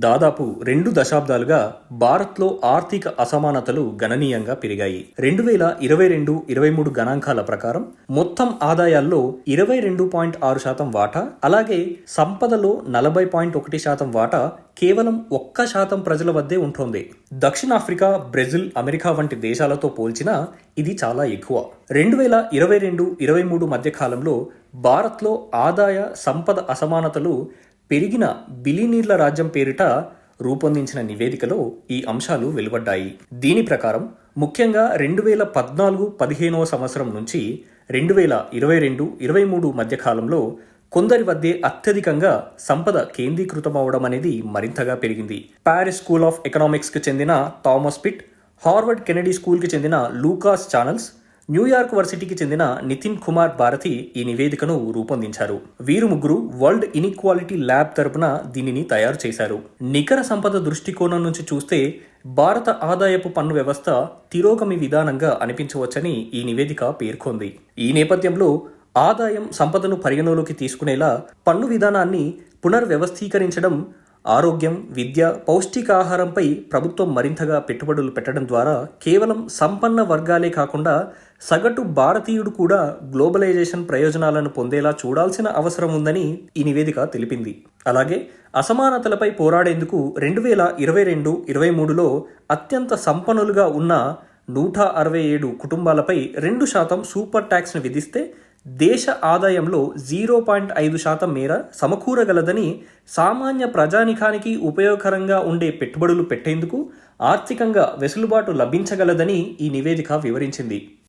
దాదాపు 2 దశాబ్దాలుగా భారత్లో ఆర్థిక అసమానతలు గణనీయంగా పెరిగాయి. 2022-23 గణాంకాల ప్రకారం మొత్తం ఆదాయాల్లో 22.6% వాటా, అలాగే సంపదలో 40.1% వాటా కేవలం 1% ప్రజల వద్దే ఉంటోంది. దక్షిణాఫ్రికా, బ్రెజిల్, అమెరికా వంటి దేశాలతో పోల్చినా ఇది చాలా ఎక్కువ. 2022-23 మధ్య కాలంలో భారత్లో ఆదాయ, సంపద అసమానతలు పెరిగిన బిలియనీర్ల రాజ్యం పేరిట రూపొందించిన నివేదికలో ఈ అంశాలు వెలువడ్డాయి. దీని ప్రకారం ముఖ్యంగా 2014-15 సంవత్సరం నుంచి 2022-23 మధ్య కాలంలో కొందరి వద్దే అత్యధికంగా సంపద కేంద్రీకృతమవడం అనేది మరింతగా పెరిగింది. పారిస్ స్కూల్ ఆఫ్ ఎకనామిక్స్కి చెందిన థామస్ పిట్, హార్వర్డ్ కెనడీ స్కూల్కి చెందిన లూకాస్ ఛానల్స్, న్యూయార్క్ వర్సిటీకి చెందిన నితిన్ కుమార్ భారతి ఈ నివేదికను రూపొందించారు. వీరు ముగ్గురు వరల్డ్ ఇన్ఈక్వాలిటీ ల్యాబ్ తరపున దీనిని తయారు చేశారు. నికర సంపద దృష్టికోణం నుంచి చూస్తే భారత ఆదాయపు పన్ను వ్యవస్థ తిరోగమి విధానంగా అనిపించవచ్చని ఈ నివేదిక పేర్కొంది. ఈ నేపథ్యంలో ఆదాయం, సంపదను పరిగణలోకి తీసుకునేలా పన్ను విధానాన్ని పునర్వ్యవస్థీకరించడం, ఆరోగ్యం, విద్య, పౌష్టికాహారంపై ప్రభుత్వం మరింతగా పెట్టుబడులు పెట్టడం ద్వారా కేవలం సంపన్న వర్గాలే కాకుండా సగటు భారతీయుడు కూడా గ్లోబలైజేషన్ ప్రయోజనాలను పొందేలా చూడాల్సిన అవసరం ఉందని ఈ నివేదిక తెలిపింది. అలాగే అసమానతలపై పోరాడేందుకు 2022-23లో అత్యంత సంపన్నులుగా ఉన్న 167 కుటుంబాలపై 2% సూపర్ ట్యాక్స్ను విధిస్తే దేశ ఆదాయంలో 0.5% మేర సమకూరగలదని, సామాన్య ప్రజానికానికి ఉపయోగకరంగా ఉండే పెట్టుబడులు పెట్టేందుకు ఆర్థికంగా వెసులుబాటు లభించగలదని ఈ నివేదిక వివరించింది.